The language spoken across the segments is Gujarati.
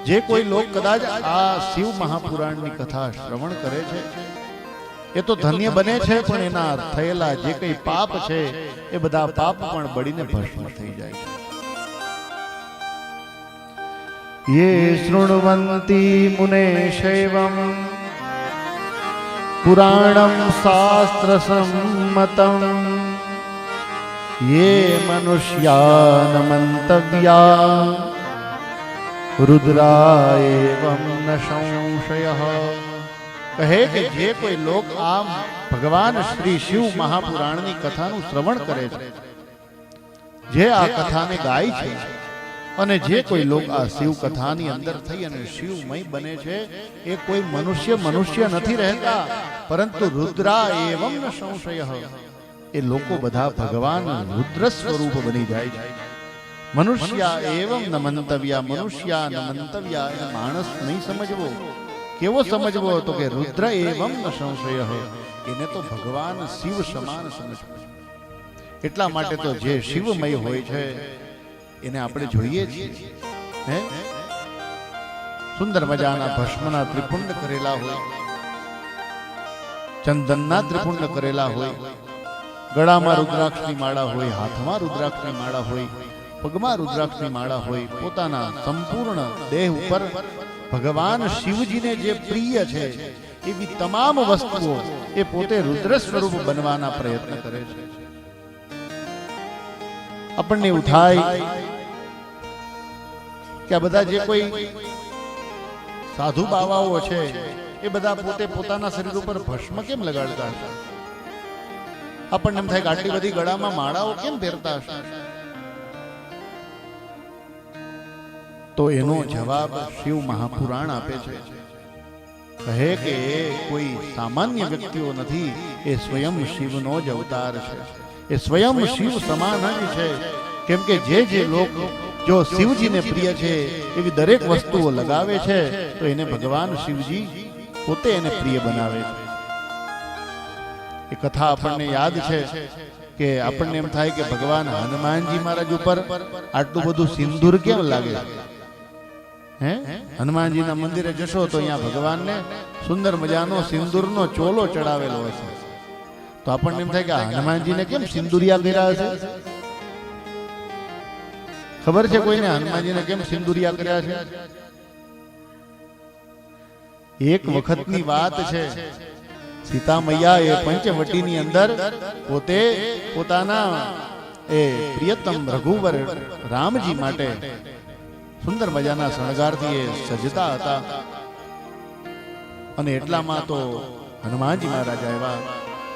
જે કોઈ લોક કદાચ આ શિવ મહાપુરાણની કથા શ્રવણ કરે છે એ તો ધન્ય બને છે, પણ એના થયેલા જે કઈ પાપ છે એ બધા પાપ પણ બળીને ભસ્મ થઈ જાય છે. યે શૃણવંતી મુને શૈવમ પુરાણમ શાસ્ત્ર સંમતમ યે મનુષ્યા મંતવ્યા રુદ્રાએવં ન સંશયઃ. કહે કે જે કોઈ લોક આમ ભગવાન શ્રી શિવ મહાપુરાણની કથાનું શ્રવણ કરે છે, જે આ કથાને ગાય છે, અને જે કોઈ લોક આ શિવ કથાની અંદર થઈ અને શિવમય બને છે, એ કોઈ મનુષ્ય નથી રહેતા, પરંતુ રુદ્રા એવં ન સંશયઃ. એ લોકો બધા ભગવાન રુદ્ર સ્વરૂપ બની જાય છે. મનુષ્યા એવં ન મંતવ્યા, મનુષ્યા ન મંતવ્યા, એને માણસ નહીં સમજવો. કેવો સમજવો? તો કે રુદ્ર એવં ન સંશય, એને તો ભગવાન શિવ સમાન સમજવો. એટલા માટે તો જે શિવમય હોય છે એને આપણે જોઈએ છીએ. હે, સુંદર મજાના ભસ્મના ત્રિપુંડ કરેલા હોય, ચંદનના ત્રિપુંડ કરેલા હોય, ગળામાં રુદ્રાક્ષની માળા હોય, હાથમાં રુદ્રાક્ષની માળા હોય, પગમાં રુદ્રાક્ષની માળા હોય. પોતાના સંપૂર્ણ દેહ ઉપર ભગવાન શિવજીને જે પ્રિય છે એવી તમામ વસ્તુઓ એ પોતે રુદ્ર સ્વરૂપ બનવાના પ્રયત્ન કરે છે. આપણને એવું થાય કે આ બધા જે કોઈ સાધુ બાવાઓ છે એ બધા પોતે પોતાના શરીર ઉપર ભસ્મ કેમ લગાડતા હશે? આપણને એમ થાય કે આટલી બધી ગળામાં માળાઓ કેમ પહેરતા હશે? તો એનો જવાબ શિવ મહાપુરાણ આપે છે. કહે કે કોઈ સામાન્ય વ્યક્તિઓ નથી, એ સ્વયં શિવનો જ અવતાર છે. એ સ્વયં શિવ સમાન જ છે. કેમ કે જે લોક જો શિવજીને પ્રિય છે એવી દરેક વસ્તુઓ લગાવે છે, તો એને ભગવાન શિવજી પોતે એને પ્રિય બનાવે છે. એ કથા આપણને યાદ છે કે આપણને એમ થાય કે ભગવાન હનુમાનજી મહારાજ ઉપર આટલું બધું સિંદૂર કેમ લાગે? હે, હનુમાનજીના મંદિરે જશો તો અહીંયા ભગવાનને સુંદર મજાનો સિંદૂરનો ચોલો ચડાવેલો હોય છે. તો આપણને એમ થાય કે હનુમાનજીને કેમ સિંદુરિયા કર્યા હશે? ખબર છે કોઈને હનુમાનજીને કેમ સિંદુરિયા કર્યા છે? એક વખતની વાત છે, સીતા મૈયા એ પંચવટીની અંદર પોતે પોતાના એ પ્રિયતમ રઘુવર રામજી માટે સુંદર મજાના શણગારથી એ સજતા હતા. અને એટલામાં તો હનુમાનજી મહારાજ આવ્યા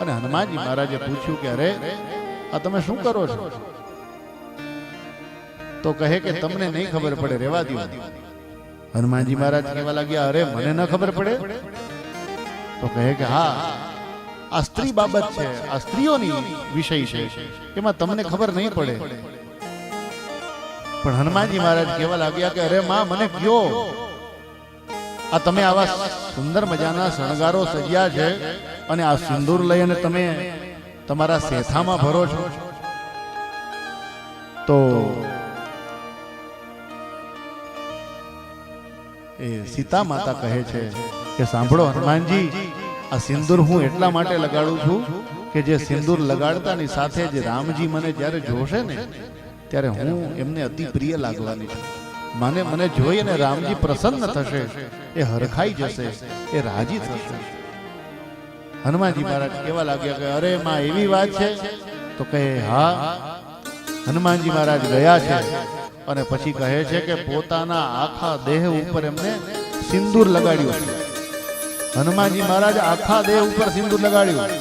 અને હનુમાનજી મહારાજે પૂછ્યું કે અરે આ તમે શું કરો છો? તો કહે કે તમને નહીં ખબર પડે, રહેવા દો. હનુમાનજી મહારાજ કહેવા લાગ્યા અરે મને ન ખબર પડે? તો કહે કે હા, આ સ્ત્રી બાબત છે, આ સ્ત્રીઓની વિષય છે, એમાં તમને ખબર નહીં પડે. પણ હનુમાનજી મહારાજ કહેવા લાગ્યા કે અરે માં મને કયો, આ તમે આવા સુંદર મજાના શણગારો સજ્યા છે અને આ સિંદૂર લઈ અને તમે તમારા શેથામાં ભરો છો. તો એ સીતા માતા કહે છે કે સાંભળો હનુમાનજી, આ સિંદૂર હું એટલા માટે લગાડું છું કે જે સિંદૂર લગાડતાની સાથે જ રામજી મને જ્યારે જોશે ને ત્યારે હું એમને અતિ પ્રિય લાગવાની છું. મને જોઈ અને રામજી પ્રસન્ન થશે, એ હરખાઈ જશે, એ રાજી થશે. હનુમાનજી મહારાજ કેવા લાગ્યા કે અરે માં એવી વાત છે? તો કહે હા. હનુમાનજી મહારાજ ગયા છે અને પછી કહે છે કે પોતાના આખા દેહ ઉપર એમને સિંદૂર લગાડ્યું છે. હનુમાનજી મહારાજ આખા દેહ ઉપર સિંદૂર લગાડ્યું.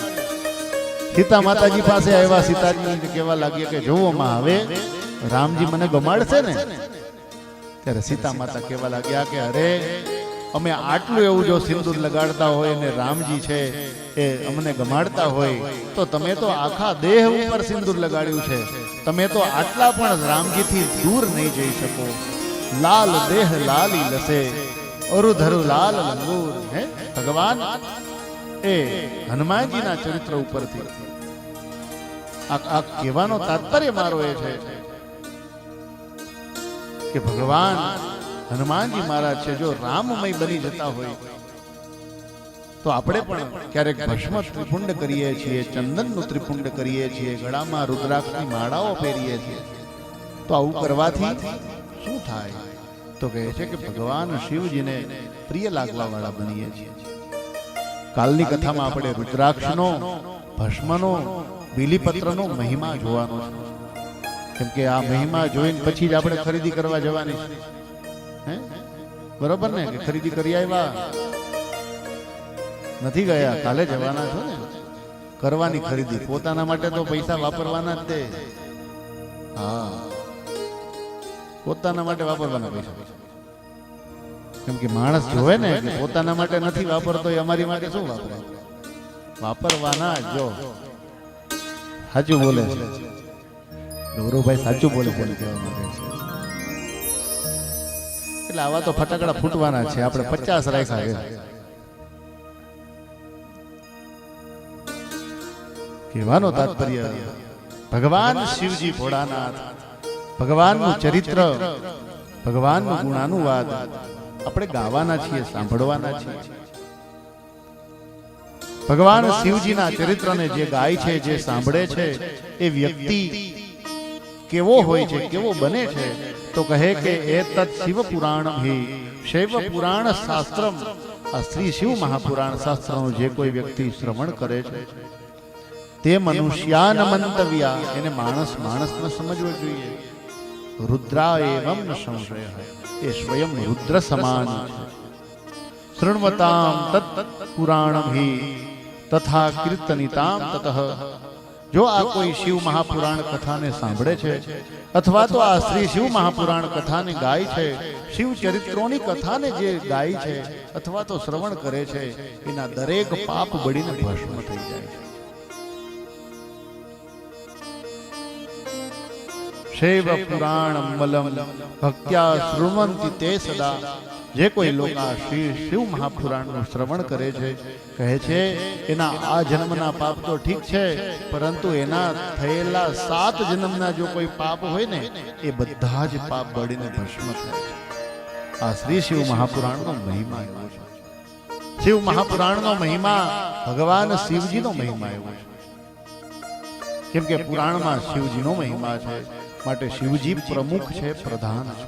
સીતા માતાજી પાસે આવ્યા. સીતાજી કહેવા લાગ્યા કે જોવો માં, હવે રામજી મને ગમાડશે ને? ત્યારે સીતા માતા કહેવા લાગ્યા કે અરે અમે આટલું એવું જો સિંદૂર લગાડતા હોય અને રામજી છે એ અમને ગમાડતા હોય, તો તમે તો આખા દેહ ઉપર સિંદૂર લગાડ્યું છે, તમે તો આટલા પણ રામજીથી દૂર નહીં જઈ શકો. લાલ દેહ લાલી લસે, અરુધરુ લાલ લંગૂર. હે ભગવાન એ હનુમાનજીના ચરિત્ર ઉપરથી આ કહેવાનો તાત્પર્ય મારો એ છે કે ભગવાન હનુમાનજી મહારાજ છે જો રામમય બની જતા હોય તો આપણે પણ ક્યારેક ભસ્મ ત્રિપુંડ કરીએ છીએ, ચંદનનું ત્રિપુંડ કરીએ છીએ, ગળામાં રુદ્રાક્ષની માળાઓ પહેરીએ છીએ. તો આવું કરવાથી શું થાય? તો કહે છે કે ભગવાન શિવજીને પ્રિય લાગવા વાળા બનીએ છીએ. કાલની કથામાં આપણે રુદ્રાક્ષનો, ભસ્મનો, બીલીપત્રનો મહિમા જોવાનો છે. કેમ કે આ મહિમા જોઈને પછી જ આપણે ખરીદી કરવા જવાની છે. હે બરોબર ને? કે ખરીદી કરી આવ્યા નથી ગયા, કાલે જવાના છો ને. કરવાની ખરીદી પોતાના માટે તો પૈસા વાપરવાના જ તે. હા, પોતાના માટે વાપરવાના પૈસા. કેમ કે માણસ જોવે ને કે પોતાના માટે નથી વાપરતો, એ અમારી માટે શું વાપરે? વાપરવાના. જો સાચું બોલે છે ગૌરવભાઈ, સાચું બોલે છે કહેવા માંગે છે. એટલે આવા તો ફટાકડા ફૂટવાના છે. આપણે 50 રાખ્યા છે. કહેવાનો તાત્પર્ય ભગવાન શિવજી ભોળાનાથ, ભગવાનનું ચરિત્ર, ભગવાનનું ગુણાનુવાદ આપણે ગાવાના છીએ, સાંભળવાના છીએ. ભગવાન શિવજીના ચરિત્રને જે ગાય છે, જે સાંભળે છે, એ વ્યક્તિ કેવો હોય છે, કેવો બને છે? તો કહે કે એતત શિવ પુરાણ હિ શૈવ પુરાણ શાસ્ત્રમ. આ શ્રી શિવ મહાપુરાણ શાસ્ત્રનું જે કોઈ વ્યક્તિ શ્રવણ કરે છે તે મનુષ્યાન મંતવ્યા, એને માણસને સમજવો જોઈએ. રુદ્રા એવમ ન સંશય, એ સ્વયં રુદ્ર સમાન છે. શૃણવતામ તત્ પુરાણમ હિ તથા કીર્તનિતામ તતઃ. જો આ કોઈ શિવ મહાપુરાણ કથાને સાંભળે છે અથવા તો આ શ્રી શિવ મહાપુરાણ કથાને ગાય છે, શિવ ચરિત્રોની કથાને જે ગાય છે અથવા તો શ્રવણ કરે છે, એના દરેક પાપ બળીને ભસ્મ થઈ જાય છે. શૈવ પુરાણ અમલમ ભક્ત્યા શૃણવંતિ તે સદા. જે કોઈ લોકો શિવ મહાપુરાણનું શ્રવણ કરે છે, કહે છે એના આ જન્મના પાપ તો ઠીક છે, પરંતુ એના થયેલા 7 જન્મના જો કોઈ પાપ હોય ને, એ બધા જ પાપ બળીને ભસ્મ થાય છે. આ શ્રી શિવ મહાપુરાણનો મહિમા એવો છે. શિવ મહાપુરાણનો મહિમા ભગવાન શિવજીનો મહિમા એવો છે. કેમ કે પુરાણમાં શિવજીનો મહિમા છે, માટે શિવજી પ્રમુખ છે, પ્રધાન છે.